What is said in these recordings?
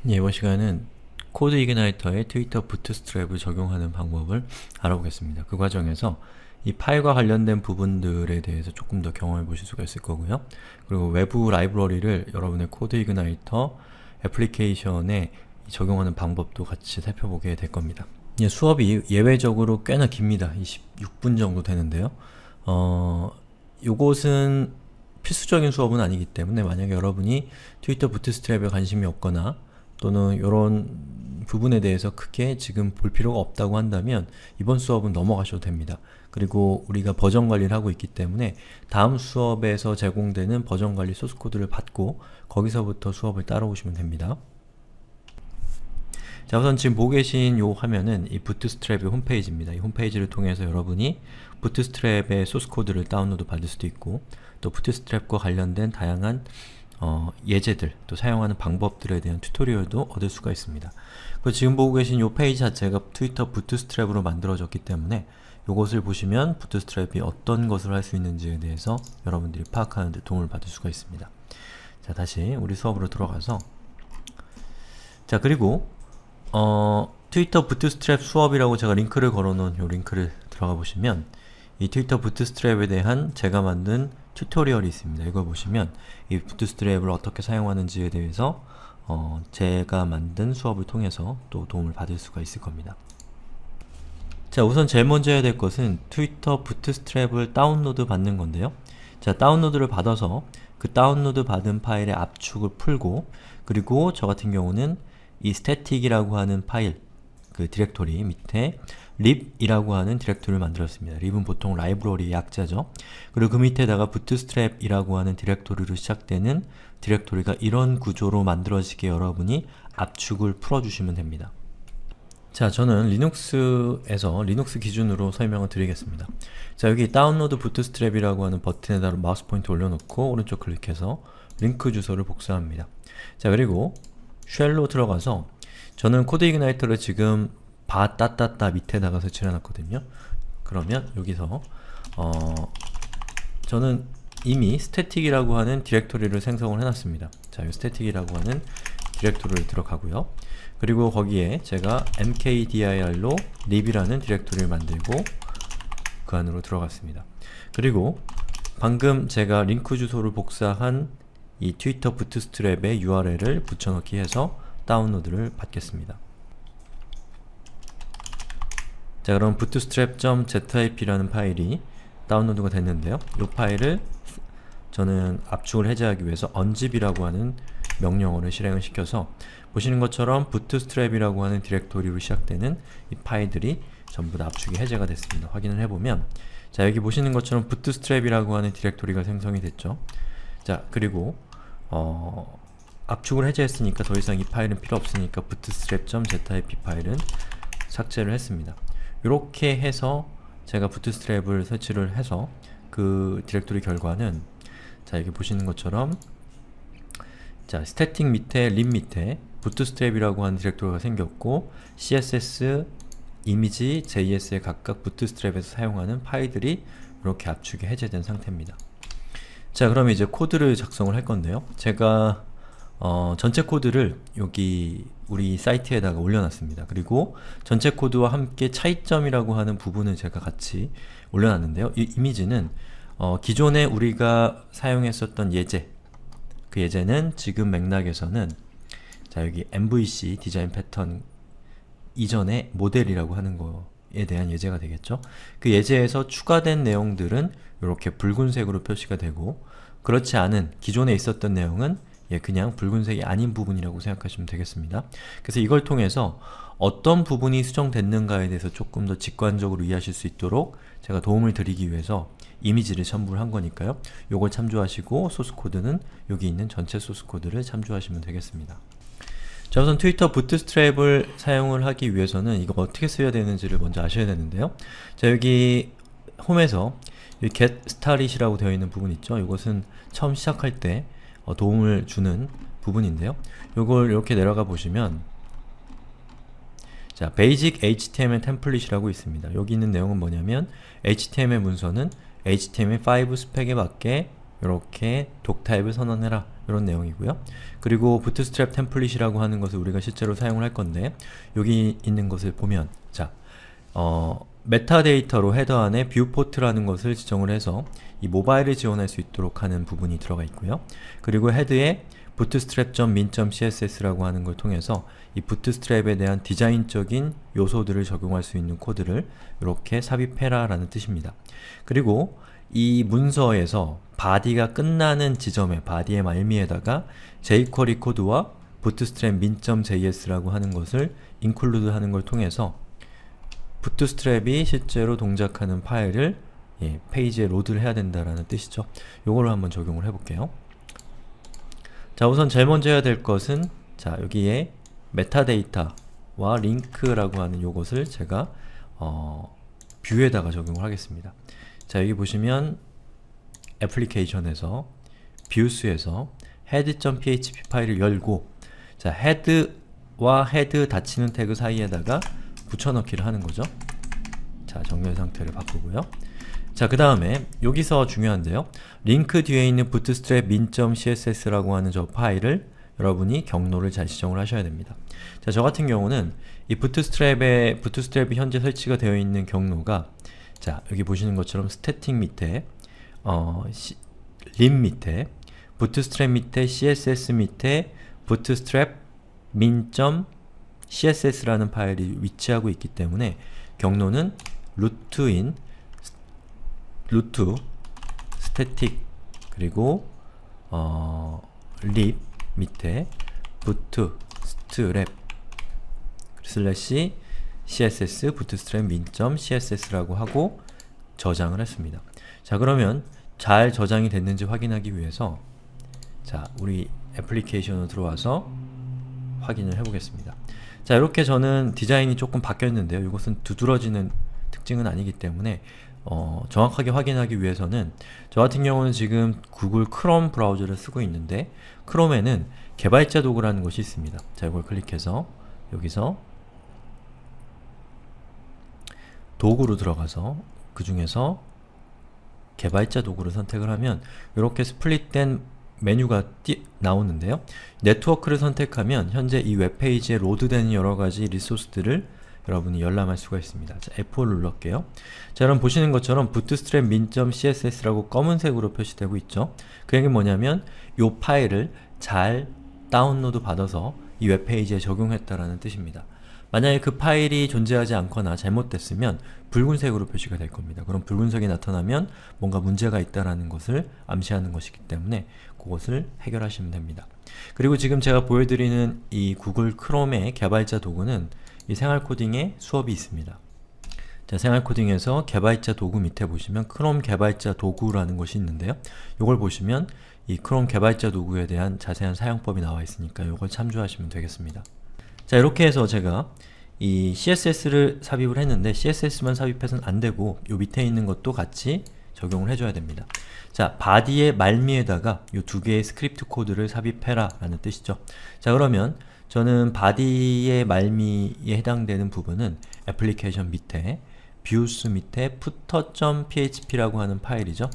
예, 이번 시간은 코드 이그나이터에 트위터 부트스트랩을 적용하는 방법을 알아보겠습니다. 그 과정에서 이 파일과 관련된 부분들에 대해서 조금 더 경험해 보실 수가 있을 거고요. 그리고 외부 라이브러리를 여러분의 코드 이그나이터 애플리케이션에 적용하는 방법도 같이 살펴보게 될 겁니다. 예, 수업이 예외적으로 꽤나 깁니다. 26분 정도 되는데요. 요것은 필수적인 수업은 아니기 때문에 만약에 여러분이 트위터 부트스트랩에 관심이 없거나 또는 이런 부분에 대해서 크게 지금 볼 필요가 없다고 한다면 이번 수업은 넘어가셔도 됩니다. 그리고 우리가 버전 관리를 하고 있기 때문에 다음 수업에서 제공되는 버전 관리 소스 코드를 받고 거기서부터 수업을 따라오시면 됩니다. 자, 우선 지금 보고 계신 이 화면은 이 부트스트랩의 홈페이지입니다. 이 홈페이지를 통해서 여러분이 부트스트랩의 소스 코드를 다운로드 받을 수도 있고 또 부트스트랩과 관련된 다양한 예제들, 또 사용하는 방법들에 대한 튜토리얼도 얻을 수가 있습니다. 그리고 지금 보고 계신 이 페이지 자체가 트위터 부트스트랩으로 만들어졌기 때문에 이것을 보시면 부트스트랩이 어떤 것을 할 수 있는지에 대해서 여러분들이 파악하는 데 도움을 받을 수가 있습니다. 자, 다시 우리 수업으로 들어가서 자, 그리고 트위터 부트스트랩 수업이라고 제가 링크를 걸어놓은 이 링크를 들어가 보시면 이 트위터 부트스트랩에 대한 제가 만든 튜토리얼이 있습니다. 이걸 보시면 이 부트스트랩을 어떻게 사용하는지에 대해서 제가 만든 수업을 통해서 또 도움을 받을 수가 있을 겁니다. 자, 우선 제일 먼저 해야 될 것은 트위터 부트스트랩을 다운로드 받는 건데요. 자, 다운로드를 받아서 그 다운로드 받은 파일의 압축을 풀고 그리고 저 같은 경우는 이 static이라고 하는 파일, 그 디렉토리 밑에 lib이라고 하는 디렉토리를 만들었습니다. lib은 보통 라이브러리의 약자죠. 그리고 그 밑에다가 bootstrap이라고 하는 디렉토리로 시작되는 디렉토리가 이런 구조로 만들어지게 여러분이 압축을 풀어주시면 됩니다. 자, 저는 리눅스에서 리눅스 기준으로 설명을 드리겠습니다. 자, 여기 다운로드 부트스트랩이라고 하는 버튼에다 마우스 포인트 올려놓고 오른쪽 클릭해서 링크 주소를 복사합니다. 자, 그리고 쉘로 들어가서 저는 코드 이그나이터를 지금 바따따따 밑에다가 설치를 해놨거든요. 그러면 여기서 저는 이미 static이라고 하는 디렉토리를 생성을 해놨습니다. 자, 이 static이라고 하는 디렉토리를 들어가고요. 그리고 거기에 제가 mkdir로 lib이라는 디렉토리를 만들고 그 안으로 들어갔습니다. 그리고 방금 제가 링크 주소를 복사한 이 트위터 부트스트랩의 URL을 붙여넣기 해서 다운로드를 받겠습니다. 자, 그럼 bootstrap.zip라는 파일이 다운로드가 됐는데요. 이 파일을 저는 압축을 해제하기 위해서 unzip이라고 하는 명령어를 실행을 시켜서 보시는 것처럼 bootstrap이라고 하는 디렉토리로 시작되는 이 파일들이 전부 다 압축이 해제가 됐습니다. 확인을 해보면 자, 여기 보시는 것처럼 bootstrap이라고 하는 디렉토리가 생성이 됐죠. 자, 그리고 압축을 해제했으니까 더 이상 이 파일은 필요 없으니까 bootstrap.zip 파일은 삭제를 했습니다. 이렇게 해서 제가 부트스트랩을 설치를 해서 그 디렉토리 결과는 자, 여기 보시는 것처럼 자, static 밑에 lib 밑에 bootstrap이라고 하는 디렉토리가 생겼고 css, 이미지, js에 각각 bootstrap에서 사용하는 파일들이 이렇게 압축이 해제된 상태입니다. 자, 그럼 이제 코드를 작성을 할 건데요. 제가 전체 코드를 여기 우리 사이트에다가 올려놨습니다. 그리고 전체 코드와 함께 차이점이라고 하는 부분을 제가 같이 올려놨는데요. 이 이미지는 기존에 우리가 사용했었던 예제, 그 예제는 지금 맥락에서는 자, 여기 MVC 디자인 패턴 이전의 모델이라고 하는 거에 대한 예제가 되겠죠. 그 예제에서 추가된 내용들은 이렇게 붉은색으로 표시가 되고 그렇지 않은 기존에 있었던 내용은 그냥 붉은색이 아닌 부분이라고 생각하시면 되겠습니다. 그래서 이걸 통해서 어떤 부분이 수정됐는가에 대해서 조금 더 직관적으로 이해하실 수 있도록 제가 도움을 드리기 위해서 이미지를 첨부를 한 거니까요. 요걸 참조하시고 소스코드는 여기 있는 전체 소스코드를 참조하시면 되겠습니다. 자, 우선 트위터 부트스트랩을 사용을 하기 위해서는 이거 어떻게 써야 되는지를 먼저 아셔야 되는데요. 자, 여기 홈에서 이 get start이라고 되어 있는 부분 있죠. 이것은 처음 시작할 때 도움을 주는 부분인데요. 요걸 이렇게 내려가 보시면 자, basic HTML 템플릿이라고 있습니다. 여기 있는 내용은 뭐냐면 HTML 문서는 HTML5 스펙에 맞게 이렇게 독 타입을 선언해라, 이런 내용이고요. 그리고 부트스트랩 템플릿이라고 하는 것을 우리가 실제로 사용을 할 건데, 여기 있는 것을 보면, 자, 메타데이터로 헤더 안에 뷰포트라는 것을 지정을 해서 이 모바일을 지원할 수 있도록 하는 부분이 들어가 있고요. 그리고 헤드에 bootstrap.min.css라고 하는 걸 통해서 이 부트스트랩에 대한 디자인적인 요소들을 적용할 수 있는 코드를 이렇게 삽입해라 라는 뜻입니다. 그리고 이 문서에서 바디가 끝나는 지점에, 바디의 말미에다가 jQuery 코드와 bootstrap min.js라고 하는 것을 include 하는 걸 통해서 부트스트랩이 실제로 동작하는 파일을 페이지에 로드를 해야 된다라는 뜻이죠. 요거를 한번 적용을 해볼게요. 자, 우선 제일 먼저 해야 될 것은, 자, 여기에 메타데이터와 링크라고 하는 요것을 제가 뷰에다가 적용을 하겠습니다. 자, 여기 보시면 애플리케이션에서 뷰스에서 head.php 파일을 열고, 자, head와 head 닫히는 태그 사이에다가 붙여넣기를 하는 거죠. 자, 정렬 상태를 바꾸고요. 자, 그 다음에 여기서 중요한데요. 링크 뒤에 있는 bootstrap min.css라고 하는 저 파일을 여러분이 경로를 잘 지정을 하셔야 됩니다. 자, 저 같은 경우는 이 부트스트랩이 현재 설치가 되어 있는 경로가, 자, 여기 보시는 것처럼 스태틱 밑에 림 밑에 부트스트랩 밑에 css 밑에 bootstrap min.css라는 파일이 위치하고 있기 때문에 경로는 루트 스태틱 그리고 lib 밑에 bootstrap 슬래시 css bootstrap min.css라고 하고 저장을 했습니다. 자, 그러면 잘 저장이 됐는지 확인하기 위해서, 자, 우리 애플리케이션으로 들어와서 확인을 해보겠습니다. 자, 이렇게 저는 디자인이 조금 바뀌었는데요. 이것은 두드러지는 특징은 아니기 때문에 정확하게 확인하기 위해서는, 저 같은 경우는 지금 구글 크롬 브라우저를 쓰고 있는데, 크롬에는 개발자 도구라는 것이 있습니다. 자, 이걸 클릭해서 여기서 도구로 들어가서 그 중에서 개발자 도구를 선택을 하면 이렇게 스플릿된 메뉴가 나오는데요. 네트워크를 선택하면 현재 이 웹페이지에 로드되는 여러가지 리소스들을 여러분이 열람할 수가 있습니다. 자, F4를 눌러볼게요. 자, 여러분 보시는 것처럼 bootstrap min.css라고 검은색으로 표시되고 있죠. 그 얘기는 뭐냐면 이 파일을 잘 다운로드 받아서 이 웹페이지에 적용했다라는 뜻입니다. 만약에 그 파일이 존재하지 않거나 잘못됐으면 붉은색으로 표시가 될 겁니다. 그럼 붉은색이 나타나면 뭔가 문제가 있다라는 것을 암시하는 것이기 때문에 그것을 해결하시면 됩니다. 그리고 지금 제가 보여드리는 이 구글 크롬의 개발자 도구는 이 생활코딩에 수업이 있습니다. 자, 생활코딩에서 개발자 도구 밑에 보시면 크롬 개발자 도구라는 것이 있는데요. 이걸 보시면 이 크롬 개발자 도구에 대한 자세한 사용법이 나와 있으니까 이걸 참조하시면 되겠습니다. 자, 이렇게 해서 제가 이 CSS를 삽입을 했는데 CSS만 삽입해서는 안되고 요 밑에 있는 것도 같이 적용을 해줘야 됩니다. 자, 바디의 말미에다가 이 두 개의 스크립트 코드를 삽입해라 라는 뜻이죠. 자, 그러면 저는 바디의 말미에 해당되는 부분은 애플리케이션 밑에 views 밑에 footer.php라고 하는 파일이죠.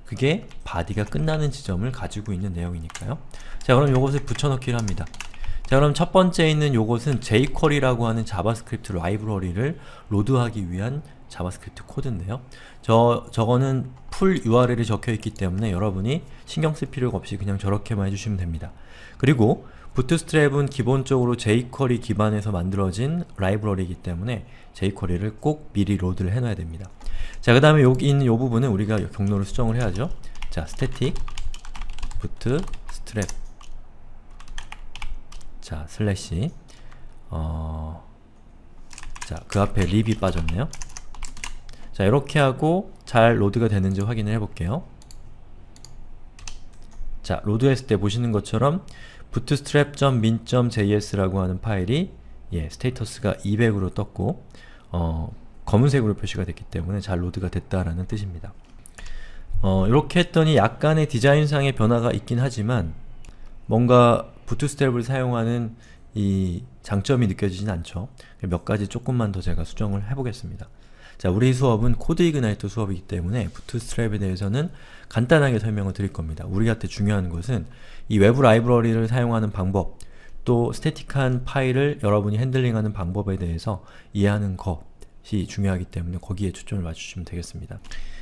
그게 바디가 끝나는 지점을 가지고 있는 내용이니까요. 자, 그럼 이것을 붙여넣기를 합니다. 자, 그럼 첫 번째 있는 요것은 jQuery라고 하는 자바스크립트 라이브러리를 로드하기 위한 자바스크립트 코드인데요. 저거는 풀 URL이 적혀있기 때문에 여러분이 신경 쓸 필요가 없이 그냥 저렇게만 해주시면 됩니다. 그리고 부트스트랩은 기본적으로 jQuery 기반에서 만들어진 라이브러리이기 때문에 jQuery를 꼭 미리 로드를 해놔야 됩니다. 자, 그 다음에 여기 있는 이 부분은 우리가 경로를 수정을 해야죠. 자, static bootstrap 자, 슬래시 자, 그 앞에 lib이 빠졌네요. 자, 이렇게 하고 잘 로드가 되는지 확인을 해볼게요. 자, 로드했을 때 보시는 것처럼 bootstrap.min.js라고 하는 파일이 스테이터스가 200으로 떴고 검은색으로 표시가 됐기 때문에 잘 로드가 됐다라는 뜻입니다. 이렇게 했더니 약간의 디자인상의 변화가 있긴 하지만 뭔가 부트스트랩을 사용하는 이 장점이 느껴지진 않죠. 몇 가지 조금만 더 제가 수정을 해보겠습니다. 자, 우리 수업은 코드 이그나이터 수업이기 때문에 부트스트랩에 대해서는 간단하게 설명을 드릴 겁니다. 우리한테 중요한 것은 이 외부 라이브러리를 사용하는 방법, 또 스태틱한 파일을 여러분이 핸들링하는 방법에 대해서 이해하는 것이 중요하기 때문에 거기에 초점을 맞추시면 되겠습니다.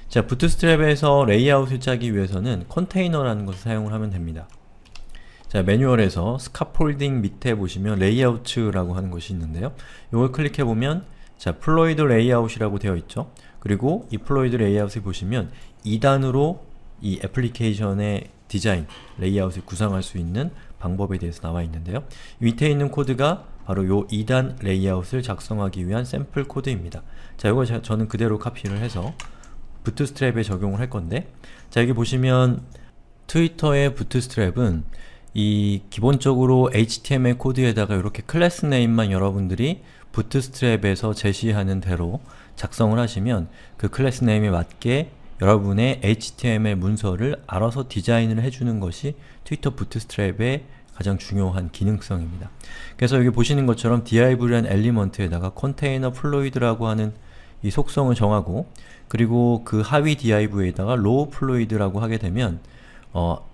자, 부트스트랩에서 레이아웃을 짜기 위해서는 컨테이너라는 것을 사용을 하면 됩니다. 자, 매뉴얼에서 스카폴딩 밑에 보시면 레이아웃라고 하는 것이 있는데요. 이걸 클릭해보면 자, 플로이드 레이아웃이라고 되어 있죠. 그리고 이 플로이드 레이아웃을 보시면 2단으로 이 애플리케이션의 디자인, 레이아웃을 구성할 수 있는 방법에 대해서 나와 있는데요. 밑에 있는 코드가 바로 요 2단 레이아웃을 작성하기 위한 샘플 코드입니다. 자, 이거 저는 그대로 카피를 해서 부트스트랩에 적용을 할 건데, 자, 여기 보시면 트위터의 부트스트랩은 이 기본적으로 HTML 코드에다가 이렇게 클래스 네임만 여러분들이 부트스트랩에서 제시하는 대로 작성을 하시면 그 클래스 네임에 맞게 여러분의 HTML 문서를 알아서 디자인을 해주는 것이 트위터 부트스트랩의 가장 중요한 기능성입니다. 그래서 여기 보시는 것처럼 div라는 엘리먼트에다가 컨테이너 플로이드라고 하는 이 속성을 정하고, 그리고 그 하위 div에다가 row 플로이드라고 하게 되면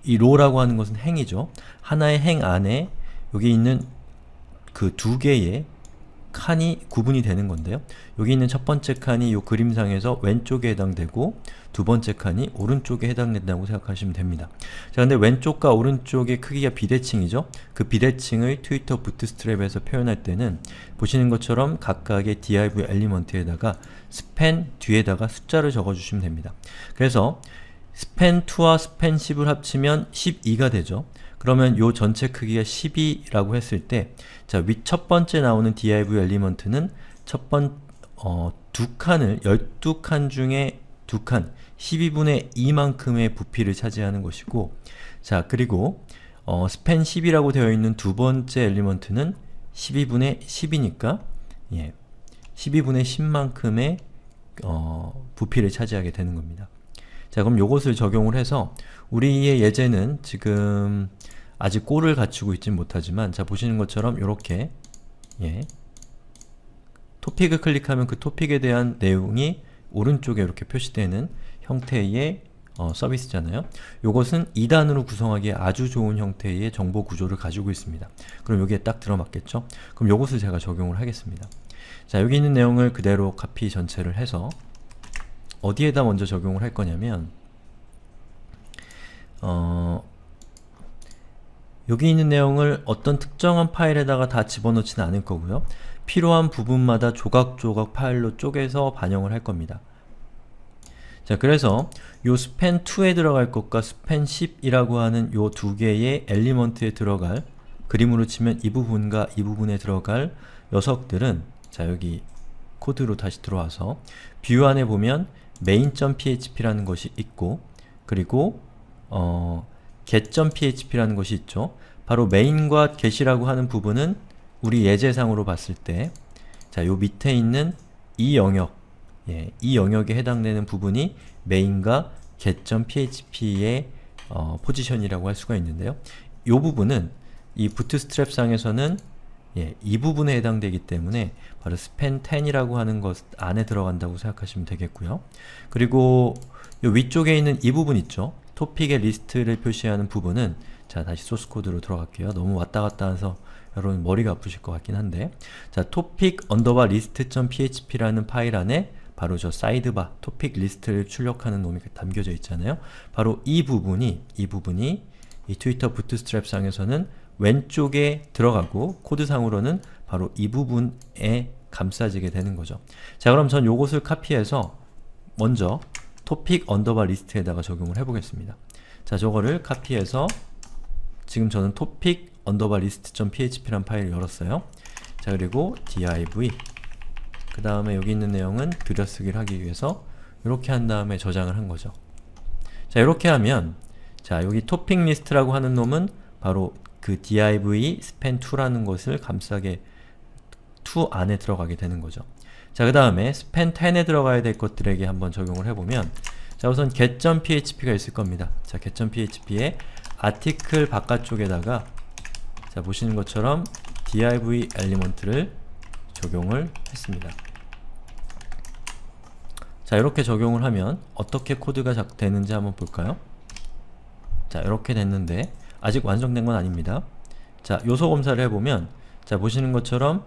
이 row라고 하는 것은 행이죠. 하나의 행 안에 여기 있는 그 두 개의 칸이 구분이 되는 건데요. 여기 있는 첫 번째 칸이 이 그림상에서 왼쪽에 해당되고 두 번째 칸이 오른쪽에 해당된다고 생각하시면 됩니다. 자, 근데 왼쪽과 오른쪽의 크기가 비대칭이죠. 그 비대칭을 트위터 부트스트랩에서 표현할 때는 보시는 것처럼 각각의 div 엘리먼트에다가 span 뒤에다가 숫자를 적어주시면 됩니다. 그래서 span2와 span10을 합치면 12가 되죠. 그러면 요 전체 크기가 12라고 했을 때, 자, 첫 번째 나오는 div 엘리먼트는 두 칸을, 12칸 중에 두 칸, 12분의 2만큼의 부피를 차지하는 것이고, 자, 그리고 span 10이라고 되어 있는 두 번째 엘리먼트는 12분의 10이니까 12분의 10만큼의 부피를 차지하게 되는 겁니다. 자, 그럼 요것을 적용을 해서 우리의 예제는 지금 아직 꼴을 갖추고 있진 못하지만, 자, 보시는 것처럼 요렇게 토픽을 클릭하면 그 토픽에 대한 내용이 오른쪽에 이렇게 표시되는 형태의 서비스잖아요. 요것은 2단으로 구성하기에 아주 좋은 형태의 정보 구조를 가지고 있습니다. 그럼 여기에 딱 들어맞겠죠? 그럼 요것을 제가 적용을 하겠습니다. 자, 여기 있는 내용을 그대로 카피 전체를 해서 어디에다 먼저 적용을 할 거냐면 여기 있는 내용을 어떤 특정한 파일에다가 다 집어넣지는 않을 거고요. 필요한 부분마다 조각조각 파일로 쪼개서 반영을 할 겁니다. 자, 그래서 요 span2에 들어갈 것과 span10이라고 하는 요 두 개의 엘리먼트에 들어갈, 그림으로 치면 이 부분과 이 부분에 들어갈 녀석들은, 자, 여기 코드로 다시 들어와서 뷰 안에 보면 main.php라는 것이 있고, 그리고 get.php라는 것이 있죠. 바로 main과 get이라고 하는 부분은 우리 예제상으로 봤을 때, 자, 요 밑에 있는 이 영역, 이 영역에 해당되는 부분이 main과 get.php의 포지션이라고 할 수가 있는데요. 요 부분은 이 부트스트랩 상에서는 이 부분에 해당되기 때문에 바로 span10이라고 하는 것 안에 들어간다고 생각하시면 되겠고요. 그리고 요 위쪽에 있는 이 부분 있죠. 토픽의 리스트를 표시하는 부분은, 자, 다시 소스 코드로 들어갈게요. 너무 왔다 갔다 해서 여러분 머리가 아프실 것 같긴 한데, 자, topic_list.php라는 파일 안에 바로 저 사이드바, 토픽 리스트를 출력하는 놈이 담겨져 있잖아요. 바로 이 부분이 이 트위터 부트스트랩 상에서는 왼쪽에 들어가고, 코드상으로는 바로 이 부분에 감싸지게 되는 거죠. 자, 그럼 전 요것을 카피해서 먼저 topic_list에다가 적용을 해보겠습니다. 자, 저거를 카피해서 지금 저는 topic_list.php라는 파일을 열었어요. 자, 그리고 div, 그 다음에 여기 있는 내용은 들여쓰기를 하기 위해서 이렇게 한 다음에 저장을 한 거죠. 자, 이렇게 하면, 자, 여기 topic list라고 하는 놈은 바로 그 div span2라는 것을 감싸게 2 안에 들어가게 되는 거죠. 자, 그 다음에 span10에 들어가야 될 것들에게 한번 적용을 해보면, 자, 우선 get.php가 있을 겁니다. 자, get.php의 아티클 바깥쪽에다가, 자, 보시는 것처럼 div 엘리먼트를 적용을 했습니다. 자, 이렇게 적용을 하면 어떻게 코드가 되는지 한번 볼까요? 자, 이렇게 됐는데 아직 완성된 건 아닙니다. 자, 요소 검사를 해보면 자, 보시는 것처럼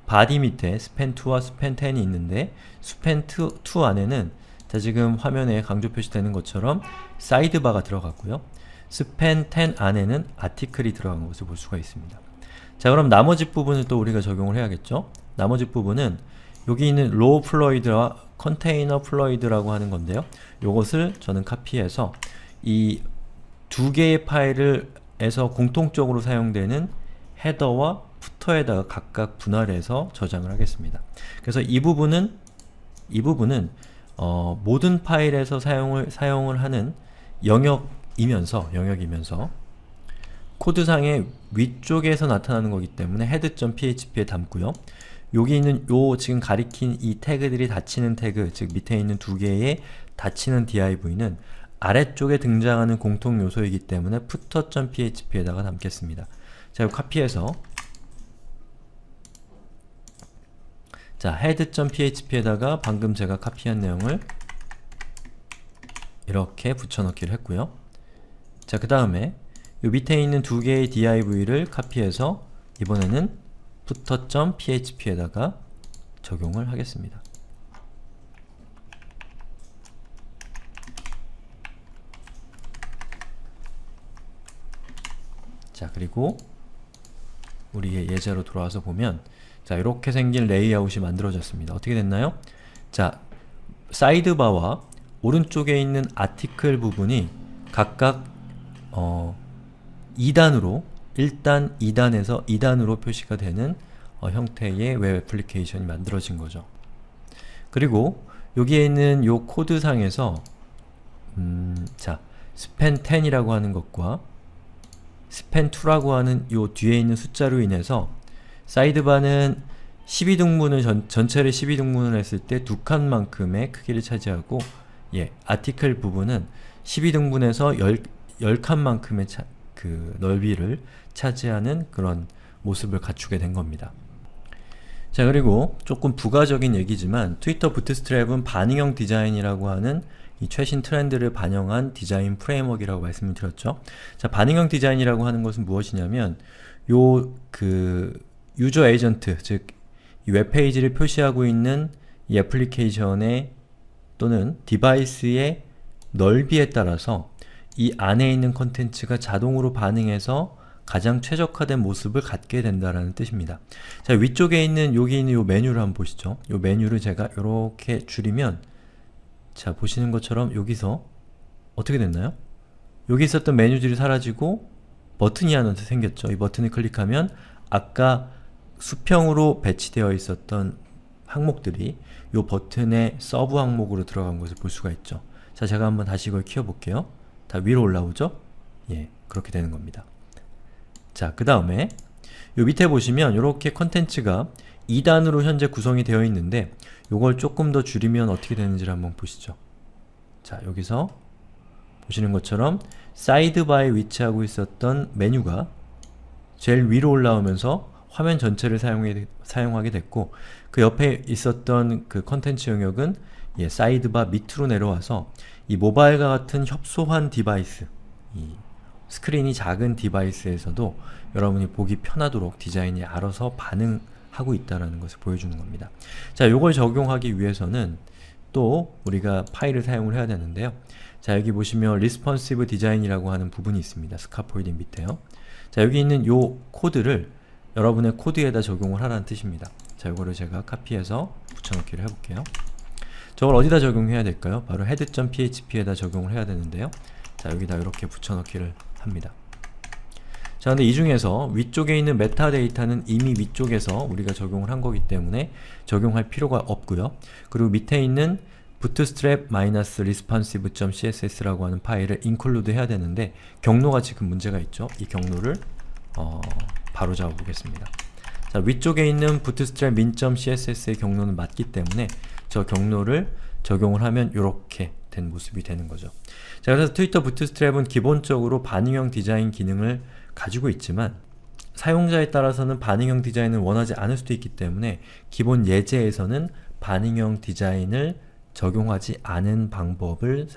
바디 밑에 span2와 span10이 있는데 span2 안에는 자, 지금 화면에 강조 표시되는 것처럼 사이드바가 들어갔고요. span10 안에는 아티클이 들어간 것을 볼 수가 있습니다. 자, 그럼 나머지 부분을 또 우리가 적용을 해야겠죠? 나머지 부분은 여기 있는 로우 플로이드와 컨테이너 플로이드라고 하는 건데요. 요것을 저는 카피해서 이 두 개의 파일에서 공통적으로 사용되는 헤더와 푸터에다가 각각 분할해서 저장을 하겠습니다. 그래서 이 부분은 모든 파일에서 사용을 하는 영역이면서 코드상의 위쪽에서 나타나는 거기 때문에 head.php에 담고요. 여기 있는 요 지금 가리킨 이 태그들이 닫히는 태그, 즉 밑에 있는 두 개의 닫히는 div는 아래쪽에 등장하는 공통 요소이기 때문에 footer.php에다가 담겠습니다. 자, 이거 카피해서 자, head.php에다가 방금 제가 카피한 내용을 이렇게 붙여넣기를 했고요. 자, 그 다음에 요 밑에 있는 두 개의 div를 카피해서 이번에는 footer.php에다가 적용을 하겠습니다. 자, 그리고 우리의 예제로 돌아와서 보면 자, 이렇게 생긴 레이아웃이 만들어졌습니다. 어떻게 됐나요? 자, 사이드바와 오른쪽에 있는 아티클 부분이 각각 2단으로 1단, 2단에서 2단으로 표시가 되는 형태의 웹 애플리케이션이 만들어진 거죠. 그리고 여기에 있는 요 코드상에서 자, span10이라고 하는 것과 span2라고 하는 요 뒤에 있는 숫자로 인해서 사이드바는 12등분을 전체를 12등분을 했을 때 두 칸만큼의 크기를 차지하고 아티클 부분은 12등분해서 10칸만큼의 그 넓이를 차지하는 그런 모습을 갖추게 된 겁니다. 자, 그리고 조금 부가적인 얘기지만 트위터 부트스트랩은 반응형 디자인이라고 하는 이 최신 트렌드를 반영한 디자인 프레임워크이라고 말씀을 드렸죠. 자, 반응형 디자인이라고 하는 것은 무엇이냐면 요 유저 에이전트, 즉 이 웹페이지를 표시하고 있는 이 애플리케이션의 또는 디바이스의 넓이에 따라서 이 안에 있는 컨텐츠가 자동으로 반응해서 가장 최적화된 모습을 갖게 된다라는 뜻입니다. 자, 위쪽에 있는 여기 있는 요 메뉴를 한번 보시죠. 요 메뉴를 제가 이렇게 줄이면 자, 보시는 것처럼 여기서 어떻게 됐나요? 여기 있었던 메뉴들이 사라지고 버튼이 하나 생겼죠. 이 버튼을 클릭하면 아까 수평으로 배치되어 있었던 항목들이 이 버튼의 서브 항목으로 들어간 것을 볼 수가 있죠. 자, 제가 한번 다시 이걸 키워볼게요. 다 위로 올라오죠? 예, 그렇게 되는 겁니다. 자, 그 다음에 요 밑에 보시면 이렇게 컨텐츠가 2단으로 현재 구성이 되어 있는데 요걸 조금 더 줄이면 어떻게 되는지를 한번 보시죠. 자, 여기서 보시는 것처럼 사이드바에 위치하고 있었던 메뉴가 제일 위로 올라오면서 화면 전체를 사용하게 됐고 그 옆에 있었던 그 컨텐츠 영역은 사이드바 밑으로 내려와서 이 모바일과 같은 협소한 디바이스, 이 스크린이 작은 디바이스에서도 여러분이 보기 편하도록 디자인이 알아서 반응하고 있다는 것을 보여주는 겁니다. 자, 요걸 적용하기 위해서는 또 우리가 파일을 사용을 해야 되는데요. 자, 여기 보시면 responsive design이라고 하는 부분이 있습니다. 스카폴딩 밑에요. 자, 여기 있는 요 코드를 여러분의 코드에다 적용을 하라는 뜻입니다. 자, 요거를 제가 카피해서 붙여넣기를 해볼게요. 저걸 어디다 적용해야 될까요? 바로 head.php에다 적용을 해야 되는데요. 자, 여기다 이렇게 붙여넣기를 합니다. 자, 근데 이 중에서 위쪽에 있는 메타데이터는 이미 위쪽에서 우리가 적용을 한 거기 때문에 적용할 필요가 없고요. 그리고 밑에 있는 bootstrap-responsive.css라고 하는 파일을 include 해야 되는데 경로가 지금 문제가 있죠. 이 경로를 바로 잡아 보겠습니다. 자, 위쪽에 있는 bootstrap min.css의 경로는 맞기 때문에 저 경로를 적용을 하면 이렇게 된 모습이 되는 거죠. 자, 그래서 트위터 부트스트랩은 기본적으로 반응형 디자인 기능을 가지고 있지만 사용자에 따라서는 반응형 디자인을 원하지 않을 수도 있기 때문에 기본 예제에서는 반응형 디자인을 적용하지 않은 방법을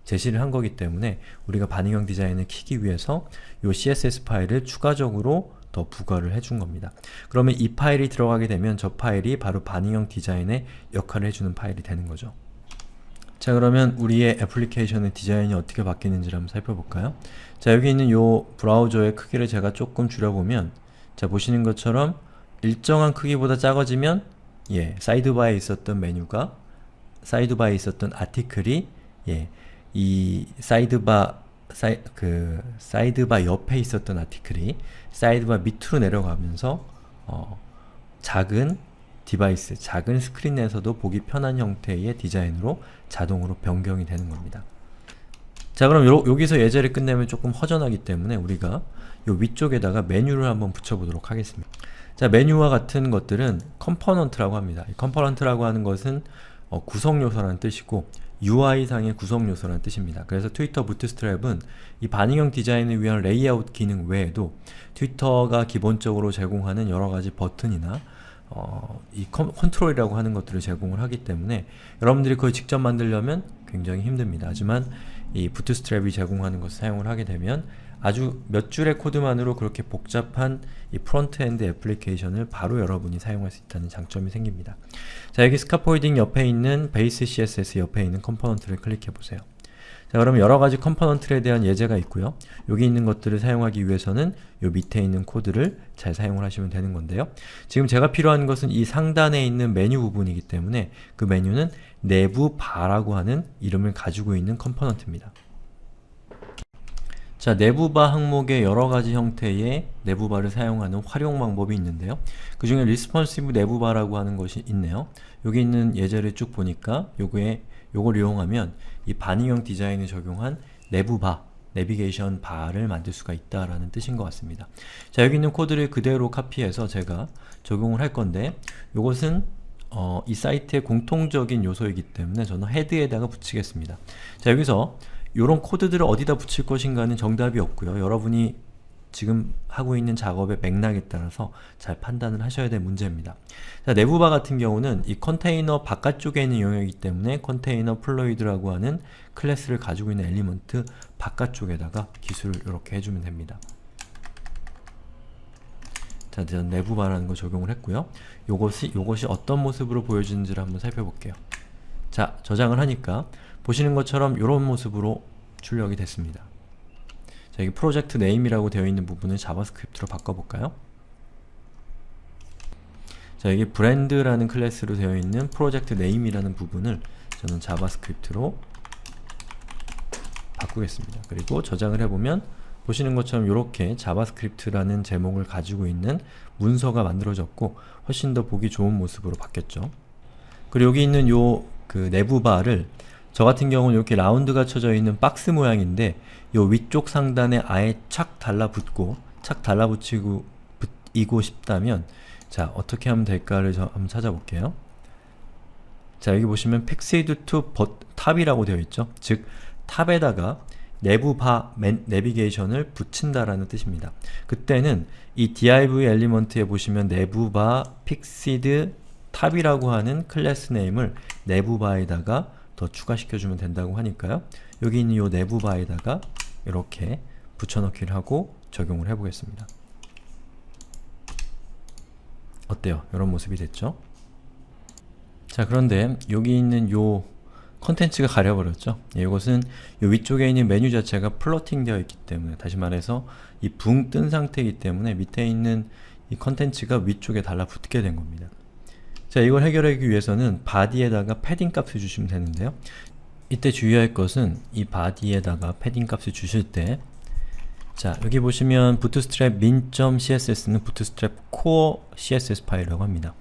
제시를 한 거기 때문에 우리가 반응형 디자인을 키기 위해서 이 CSS 파일을 추가적으로 더 부과를 해준 겁니다. 그러면 이 파일이 들어가게 되면 저 파일이 바로 반응형 디자인의 역할을 해주는 파일이 되는 거죠. 자, 그러면 우리의 애플리케이션의 디자인이 어떻게 바뀌는지를 한번 살펴볼까요? 자, 여기 있는 요 브라우저의 크기를 제가 조금 줄여보면, 자, 보시는 것처럼 일정한 크기보다 작아지면 사이드바에 있었던 메뉴가, 사이드바에 있었던 아티클이 이 사이드바 옆에 있었던 아티클이 사이드바 밑으로 내려가면서 작은 디바이스, 작은 스크린에서도 보기 편한 형태의 디자인으로 자동으로 변경이 되는 겁니다. 자, 그럼 여기서 예제를 끝내면 조금 허전하기 때문에 우리가 요 위쪽에다가 메뉴를 한번 붙여보도록 하겠습니다. 자, 메뉴와 같은 것들은 컴포넌트라고 합니다. 이 컴포넌트라고 하는 것은 구성요소라는 뜻이고 UI상의 구성요소라는 뜻입니다. 그래서 트위터 부트스트랩은 이 반응형 디자인을 위한 레이아웃 기능 외에도 트위터가 기본적으로 제공하는 여러가지 버튼이나 이 컨트롤이라고 하는 것들을 제공을 하기 때문에 여러분들이 그걸 직접 만들려면 굉장히 힘듭니다. 하지만 이 부트스트랩이 제공하는 것을 사용을 하게 되면 아주 몇 줄의 코드만으로 그렇게 복잡한 이 프론트엔드 애플리케이션을 바로 여러분이 사용할 수 있다는 장점이 생깁니다. 자, 여기 스카포이딩 옆에 있는 베이스 CSS 옆에 있는 컴포넌트를 클릭해 보세요. 자, 그럼 여러가지 컴포넌트에 대한 예제가 있고요. 여기 있는 것들을 사용하기 위해서는 요 밑에 있는 코드를 잘 사용을 하시면 되는 건데요. 지금 제가 필요한 것은 이 상단에 있는 메뉴 부분이기 때문에 그 메뉴는 내부 바라고 하는 이름을 가지고 있는 컴포넌트입니다. 자, 내부바 항목의 여러가지 형태의 내부바를 사용하는 활용 방법이 있는데요. 그 중에 responsive 내부바라고 하는 것이 있네요. 여기 있는 예제를 쭉 보니까 요걸 이용하면 이 반응형 디자인을 적용한 내부바, 내비게이션 바를 만들 수가 있다라는 뜻인 것 같습니다. 자, 여기 있는 코드를 그대로 카피해서 제가 적용을 할 건데, 요것은 이 사이트의 공통적인 요소이기 때문에 저는 헤드에다가 붙이겠습니다. 자, 여기서 요런 코드들을 어디다 붙일 것인가는 정답이 없고요. 여러분이 지금 하고 있는 작업의 맥락에 따라서 잘 판단을 하셔야 될 문제입니다. 자, 내부바 같은 경우는 이 컨테이너 바깥쪽에 있는 영역이기 때문에 컨테이너 플로이드라고 하는 클래스를 가지고 있는 엘리먼트 바깥쪽에다가 기술을 이렇게 해주면 됩니다. 자, 저는 내부바라는 거 적용을 했고요. 요것이 어떤 모습으로 보여지는지를 한번 살펴볼게요. 자, 저장을 하니까 보시는 것처럼 이런 모습으로 출력이 됐습니다. 자, 여기 프로젝트 네임이라고 되어 있는 부분을 자바스크립트로 바꿔볼까요? 자, 여기 브랜드라는 클래스로 되어 있는 프로젝트 네임이라는 부분을 저는 자바스크립트로 바꾸겠습니다. 그리고 저장을 해보면 보시는 것처럼 이렇게 자바스크립트라는 제목을 가지고 있는 문서가 만들어졌고 훨씬 더 보기 좋은 모습으로 바뀌었죠. 그리고 여기 있는 그 내부바를 저 같은 경우는 이렇게 라운드가 쳐져 있는 박스 모양인데 요 위쪽 상단에 아예 착 달라붙고 이고 싶다면 자, 어떻게 하면 될까를 한번 찾아볼게요. 자, 여기 보시면 Fixed to 탑이라고 되어 있죠. 즉 탑에다가 내부바 내비게이션을 붙인다라는 뜻입니다. 그때는 이 div 엘리먼트에 보시면 내부바 Fixed 탑이라고 하는 클래스 네임을 내부바에다가 더 추가시켜주면 된다고 하니까요. 여기 있는 이 내부바에다가 이렇게 붙여넣기를 하고 적용을 해보겠습니다. 어때요? 이런 모습이 됐죠? 자, 그런데 여기 있는 요 컨텐츠가 가려버렸죠? 이것은 요 위쪽에 있는 메뉴 자체가 플로팅 되어 있기 때문에, 다시 말해서 이 붕 뜬 상태이기 때문에 밑에 있는 이 컨텐츠가 위쪽에 달라붙게 된 겁니다. 자, 이걸 해결하기 위해서는 body에다가 패딩 값을 주시면 되는데요. 이때 주의할 것은 이 body에다가 패딩 값을 주실 때, 자, 여기 보시면 bootstrap min.css는 bootstrap core css 파일이라고 합니다.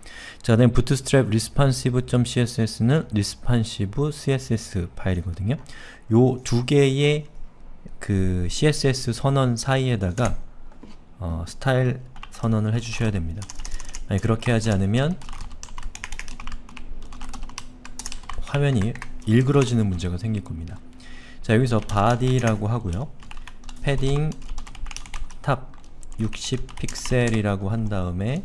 자, 그다음에 bootstrap responsive.css는 responsive css 파일이거든요. 요 두 개의 그 css 선언 사이에다가 스타일 선언을 해주셔야 됩니다. 아니, 그렇게 하지 않으면 화면이 일그러지는 문제가 생길 겁니다. 자, 여기서 body라고 하고요. 패딩 탑 60픽셀이라고 한 다음에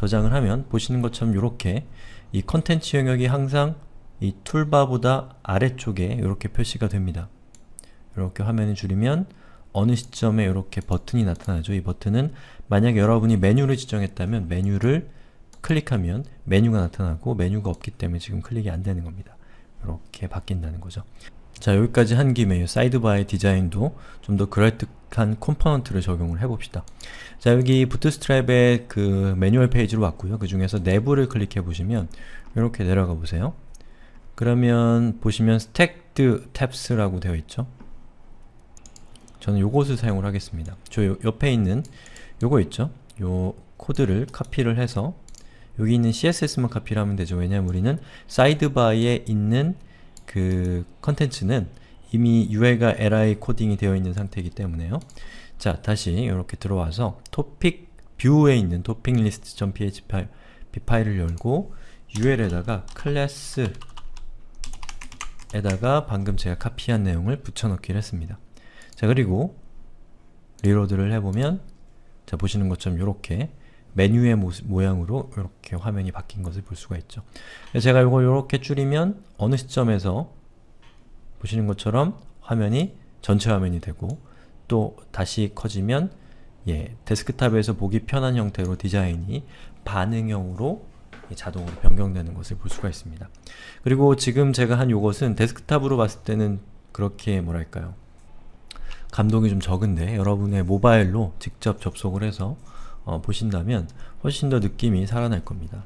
저장을 하면 보시는 것처럼 이렇게 이 컨텐츠 영역이 항상 이 툴바보다 아래쪽에 이렇게 표시가 됩니다. 이렇게 화면을 줄이면 어느 시점에 이렇게 버튼이 나타나죠. 이 버튼은 만약에 여러분이 메뉴를 지정했다면 메뉴를 클릭하면 메뉴가 나타나고 메뉴가 없기 때문에 지금 클릭이 안 되는 겁니다. 이렇게 바뀐다는 거죠. 자, 여기까지 한 김에 사이드바의 디자인도 좀 더 그럴듯한 컴포넌트를 적용을 해봅시다. 자, 여기 부트스트랩의 그 매뉴얼 페이지로 왔고요. 그 중에서 내부를 클릭해 보시면 이렇게 내려가 보세요. 그러면 보시면 스택드 탭스라고 되어 있죠. 저는 요것을 사용을 하겠습니다. 저 옆에 있는 요거 있죠? 요 코드를 카피를 해서 여기 있는 CSS만 카피를 하면 되죠. 왜냐하면 우리는 사이드바에 있는 그 컨텐츠는 이미 UI가 li 코딩이 되어 있는 상태이기 때문에요. 자, 다시 이렇게 들어와서 토픽 뷰에 있는 토픽 리스트.php 파일을 열고 UL에다가 클래스에다가 방금 제가 카피한 내용을 붙여넣기를 했습니다. 자, 그리고 리로드를 해보면 자, 보시는 것처럼 이렇게 메뉴의 모양으로 이렇게 화면이 바뀐 것을 볼 수가 있죠. 제가 이걸 이렇게 줄이면 어느 시점에서 보시는 것처럼 화면이 전체 화면이 되고 또 다시 커지면 데스크탑에서 보기 편한 형태로 디자인이 반응형으로 자동으로 변경되는 것을 볼 수가 있습니다. 그리고 지금 제가 한 요것은 데스크탑으로 봤을 때는 그렇게 뭐랄까요, 감동이 좀 적은데 여러분의 모바일로 직접 접속을 해서 보신다면 훨씬 더 느낌이 살아날 겁니다.